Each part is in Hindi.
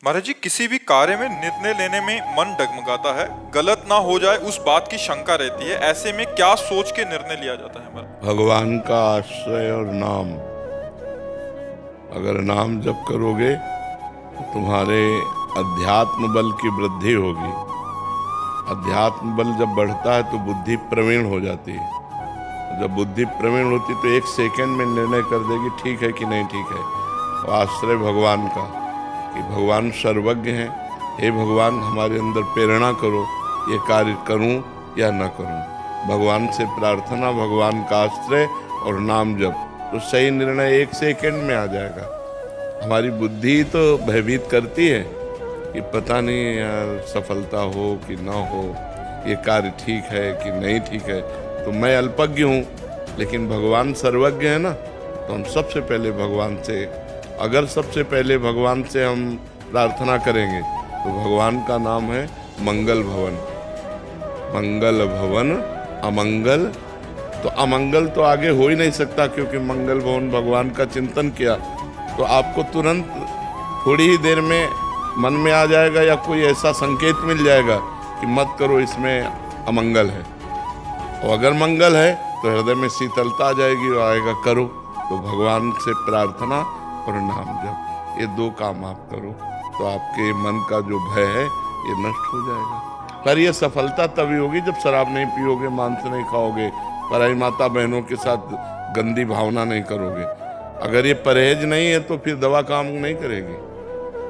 महाराज जी, किसी भी कार्य में निर्णय लेने में मन डगमगाता है, गलत ना हो जाए उस बात की शंका रहती है। ऐसे में क्या सोच के निर्णय लिया जाता है हमारा? भगवान का आश्रय और नाम। अगर नाम जप करोगे तो तुम्हारे अध्यात्म बल की वृद्धि होगी। अध्यात्म बल जब बढ़ता है तो बुद्धि प्रवीण हो जाती है। जब बुद्धि प्रवीण होती तो एक सेकंड में निर्णय कर देगी ठीक है कि नहीं ठीक है। तो आश्रय भगवान का कि भगवान सर्वज्ञ हैं। हे भगवान, हमारे अंदर प्रेरणा करो, ये कार्य करूं या न करूं। भगवान से प्रार्थना, भगवान का आश्रय और नाम जप, तो सही निर्णय एक सेकंड में आ जाएगा। हमारी बुद्धि तो भयभीत करती है कि पता नहीं यार सफलता हो कि ना हो, ये कार्य ठीक है कि नहीं ठीक है, तो मैं अल्पज्ञ हूँ। लेकिन भगवान सर्वज्ञ है ना, तो हम सबसे पहले भगवान से, अगर सबसे पहले भगवान से हम प्रार्थना करेंगे तो भगवान का नाम है मंगल भवन। मंगल भवन अमंगल, तो अमंगल तो आगे हो ही नहीं सकता, क्योंकि मंगल भवन भगवान का चिंतन किया तो आपको तुरंत थोड़ी ही देर में मन में आ जाएगा या कोई ऐसा संकेत मिल जाएगा कि मत करो, इसमें अमंगल है। और अगर मंगल है तो हृदय में शीतलता आ जाएगी और आएगा करो। तो भगवान से प्रार्थना और नाम जप, ये दो काम आप करो तो आपके मन का जो भय है ये नष्ट हो जाएगा। पर ये सफलता तभी होगी जब शराब नहीं पियोगे, मांस नहीं खाओगे, पराई माता बहनों के साथ गंदी भावना नहीं करोगे। अगर ये परहेज नहीं है तो फिर दवा काम नहीं करेगी।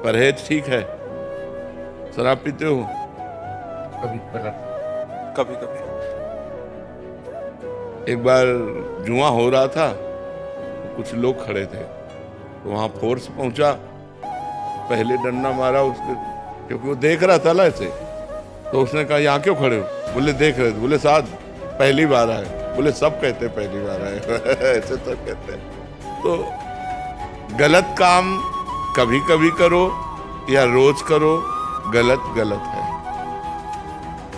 परहेज ठीक है। शराब पीते हो? कभी कभी। एक बार जुआ हो रहा था तो कुछ लोग खड़े थे, तो वहां फोर्स पहुंचा, पहले डंडा मारा उसने, क्योंकि वो देख रहा था ना ऐसे। तो उसने कहा यहाँ क्यों खड़े हो? बोले देख रहे थे। बोले साहब पहली बार आए। बोले सब कहते पहली बार आए ऐसे सब कहते हैं। तो गलत काम कभी कभी करो या रोज करो, गलत गलत है।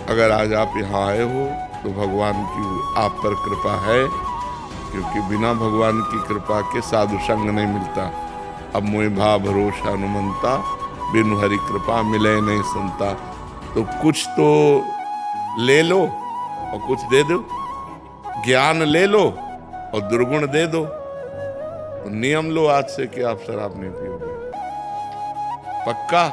अगर आज आप यहाँ आए हो तो भगवान की आप पर कृपा है, क्योंकि बिना भगवान की कृपा के साधु संग नहीं मिलता। अब मोहि भा भरोसा अनुमंता, बिनु हरि कृपा मिले नहीं संता। तो कुछ तो ले लो और कुछ दे दो। ज्ञान ले लो और दुर्गुण दे दो। तो नियम लो आज से कि आप शराब नहीं पियोगे। पक्का?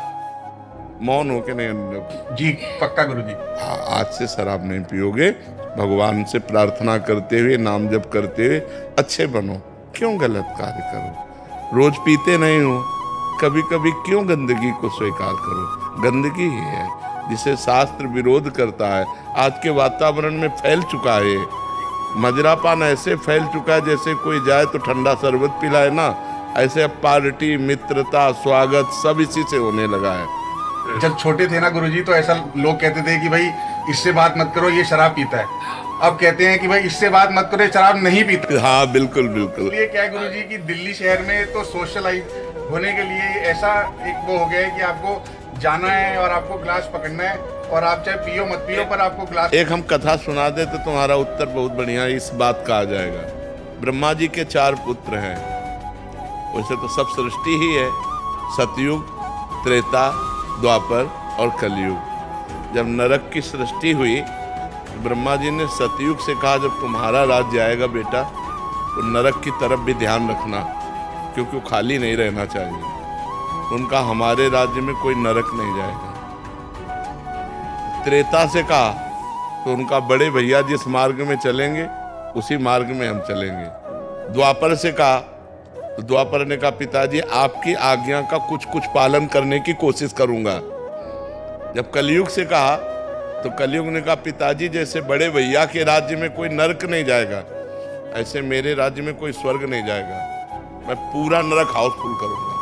मौन हो के नहीं? जी पक्का गुरुजी। हाँ, आज से शराब नहीं पियोगे। भगवान से प्रार्थना करते हुए, नाम जप करते हुए अच्छे बनो। क्यों गलत कार्य करो? रोज पीते नहीं हो, कभी कभी क्यों गंदगी को स्वीकार करो? गंदगी ही है जिसे शास्त्र विरोध करता है। आज के वातावरण में फैल चुका है मदिरापान, ऐसे फैल चुका है जैसे कोई जाए तो ठंडा शरबत पिलाए ना, ऐसे अब पार्टी, मित्रता, स्वागत सब इसी से होने लगा है। जब छोटे थे ना गुरुजी तो ऐसा लोग कहते थे कि भाई इससे बात मत करो, ये शराब पीता है। अब कहते हैं कि भाई इससे बात मत करो, ये शराब नहीं पीता। हाँ बिल्कुल बिल्कुल। ये क्या है गुरुजी कि दिल्ली शहर में तो सोशलाइज होने के लिए ऐसा एक वो हो गया है कि आपको जाना है और आपको गिलास पकड़ना है, और आप चाहे पियो मत पियो पर आपको गिलास। एक हम कथा सुना दे तो तुम्हारा उत्तर बहुत बढ़िया इस बात का आ जाएगा। ब्रह्मा जी के 4 पुत्र हैं। वैसे तो सब सृष्टि ही है, सतयुग, त्रेता, द्वापर और कलयुग। जब नरक की सृष्टि हुई तो ब्रह्मा जी ने सतयुग से कहा जब तुम्हारा राज्य आएगा बेटा तो नरक की तरफ भी ध्यान रखना, क्योंकि वो खाली नहीं रहना चाहिए। उनका हमारे राज्य में कोई नरक नहीं जाएगा। त्रेता से कहा तो उनका बड़े भैया जिस मार्ग में चलेंगे उसी मार्ग में हम चलेंगे। द्वापर से कहा तो द्वापर ने कहा पिताजी आपकी आज्ञा का कुछ कुछ पालन करने की कोशिश करूंगा। जब कलयुग से कहा तो कलयुग ने कहा पिताजी जैसे बड़े भैया के राज्य में कोई नरक नहीं जाएगा, ऐसे मेरे राज्य में कोई स्वर्ग नहीं जाएगा। मैं पूरा नरक हाउसफुल करूंगा।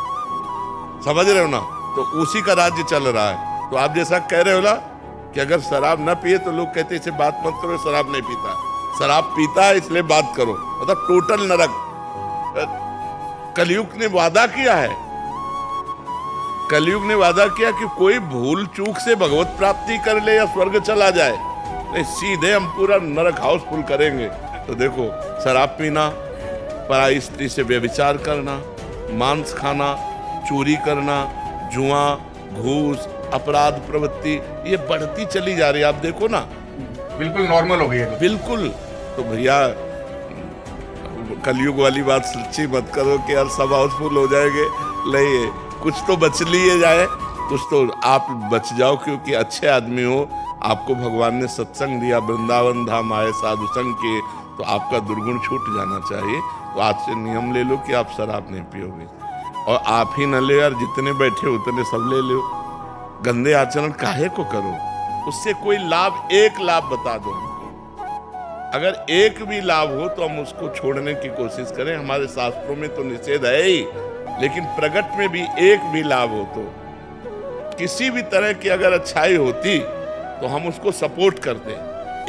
समझ रहे हो ना? तो उसी का राज्य चल रहा है। तो आप जैसा कह रहे हो ना कि अगर शराब न पिए तो लोग कहते इसे बात मत करो, शराब नहीं पीता। शराब पीता है इसलिए बात करो, मतलब टोटल नरक। कलयुग ने वादा किया है, कलयुग ने वादा किया कि कोई भूल चूक से भगवत प्राप्ति कर ले या स्वर्ग चला जाए, नहीं सीधे हम पूरा नरक हाउसफुल करेंगे। तो देखो, शराब पीना, पराई स्त्री से व्यभिचार करना, मांस खाना, चोरी करना, जुआ, घूस, अपराध प्रवृत्ति ये बढ़ती चली जा रही है। आप देखो ना, बिल्कुल नॉर्मल हो गई है। बिल्कुल। तो भैया कलयुग वाली बात सच्ची मत करो कि यार सब हाउसफुल हो जाएंगे, नहीं, कुछ तो बच लिए जाए, कुछ तो आप बच जाओ, क्योंकि अच्छे आदमी हो, आपको भगवान ने सत्संग दिया, वृंदावन धाम आए, साधु संग किए, तो आपका दुर्गुण छूट जाना चाहिए। तो आज से नियम ले लो कि आप शराब नहीं पियोगे, और आप ही न ले यार, जितने बैठे उतने सब ले लो। गंदे आचरण काहे को करो, उससे कोई लाभ, एक लाभ बता दो हमको। अगर एक भी लाभ हो तो हम उसको छोड़ने की कोशिश करें। हमारे शास्त्रों में तो निषेध है ही, लेकिन प्रगट में भी एक भी लाभ हो तो, किसी भी तरह की अगर अच्छाई होती तो हम उसको सपोर्ट करते।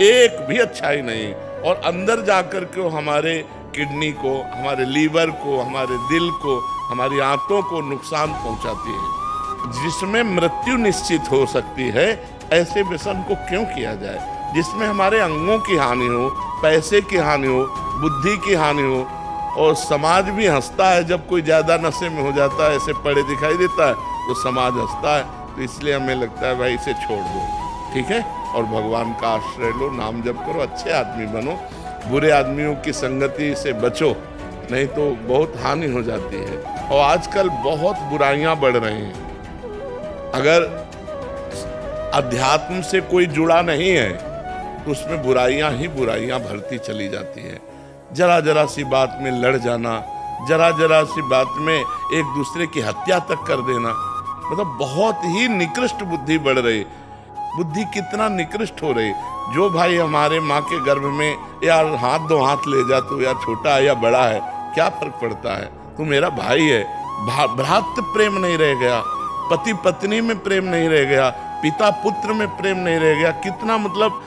एक भी अच्छाई नहीं, और अंदर जाकर के हमारे किडनी को, हमारे लीवर को, हमारे दिल को, हमारी आंतों को नुकसान पहुंचाती है, जिसमें मृत्यु निश्चित हो सकती है। ऐसे व्यसन को क्यों किया जाए जिसमें हमारे अंगों की हानि हो, पैसे की हानि हो, बुद्धि की हानि हो, और समाज भी हंसता है जब कोई ज्यादा नशे में हो जाता है, ऐसे पड़े दिखाई देता है तो समाज हंसता है। तो इसलिए हमें लगता है भाई इसे छोड़ दो, ठीक है, और भगवान का आश्रय लो, नाम जप करो, अच्छे आदमी बनो, बुरे आदमियों की संगति से बचो, नहीं तो बहुत हानि हो जाती है। और आजकल बहुत बुराइयां बढ़ रही हैं। अगर अध्यात्म से कोई जुड़ा नहीं है तो उसमें बुराइयां ही बुराइयां भरती चली जाती है। जरा जरा सी बात में लड़ जाना, जरा जरा सी बात में एक दूसरे की हत्या तक कर देना, मतलब बहुत ही निकृष्ट बुद्धि बढ़ रही। बुद्धि कितना निकृष्ट हो रही। जो भाई हमारे माँ के गर्भ में यार हाथ दो हाथ ले जा, तो यार छोटा है या बड़ा है, क्या फर्क पड़ता है, तू मेरा भाई है। भ्रातृ प्रेम नहीं रह गया, पति पत्नी में प्रेम नहीं रह गया, पिता पुत्र में प्रेम नहीं रह गया। कितना मतलब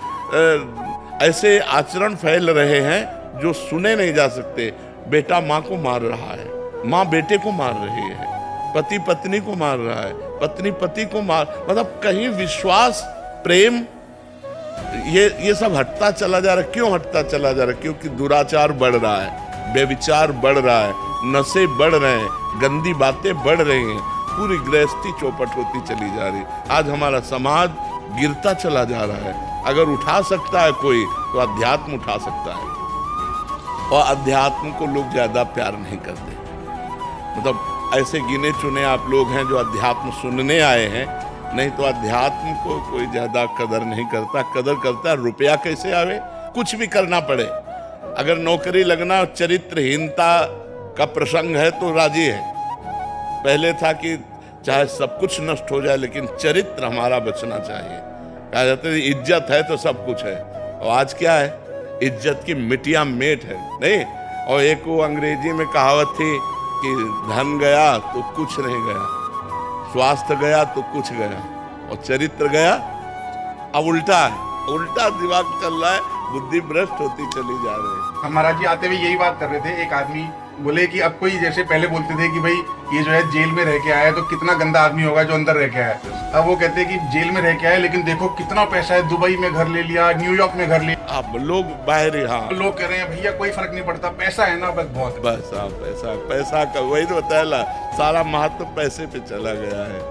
ऐसे आचरण फैल रहे हैं जो सुने नहीं जा सकते। बेटा माँ को मार रहा है, माँ बेटे को मार रही है, पति पत्नी को मार रहा है, पत्नी पति को मार, मतलब कहीं विश्वास, प्रेम, ये सब हटता चला जा रहा है। क्यों हटता चला जा रहा है? क्योंकि दुराचार बढ़ रहा है, व्यभिचार बढ़ रहा है, नशे बढ़ रहे हैं, गंदी बातें बढ़ रही हैं, पूरी गृहस्थी चौपट होती चली जा रही। आज हमारा समाज गिरता चला जा रहा है। अगर उठा सकता है कोई तो अध्यात्म उठा सकता है, और अध्यात्म को लोग ज्यादा प्यार नहीं करते। मतलब ऐसे गिने चुने आप लोग हैं जो अध्यात्म सुनने आए हैं, नहीं तो अध्यात्म को कोई ज्यादा कदर नहीं करता। कदर करता है रुपया कैसे आवे, कुछ भी करना पड़े। अगर नौकरी लगना, चरित्रहीनता का प्रसंग है तो राजी है। पहले था कि चाहे सब कुछ नष्ट हो जाए लेकिन चरित्र हमारा बचना चाहिए। कहा जाता है इज्जत है तो सब कुछ है, और आज क्या है, इज्जत की मिटिया मेट है, नहीं। और एक वो अंग्रेजी में कहावत थी कि धन गया तो कुछ नहीं गया, स्वास्थ्य गया तो कुछ गया, और चरित्र गया। अब उल्टा है, उल्टा दिमाग चल रहा है, बुद्धि भ्रष्ट होती चली जा रही है। हम महाराज जी आते हुए यही बात कर रहे थे। एक आदमी बोले कि अब कोई, जैसे पहले बोलते थे कि भाई ये जो है जेल में रह के आया है तो कितना गंदा आदमी होगा जो अंदर रह के आया है। अब वो कहते हैं कि जेल में रह के आया लेकिन देखो कितना पैसा है, दुबई में घर ले लिया, न्यूयॉर्क में घर लिया। अब लोग बाहर, हाँ, लोग कह रहे हैं भैया कोई फर्क नहीं पड़ता, पैसा है ना, बस बहुत है। बस हाँ, पैसा, पैसा का वही तो बताया, सारा महत्व पैसे पे चला गया है।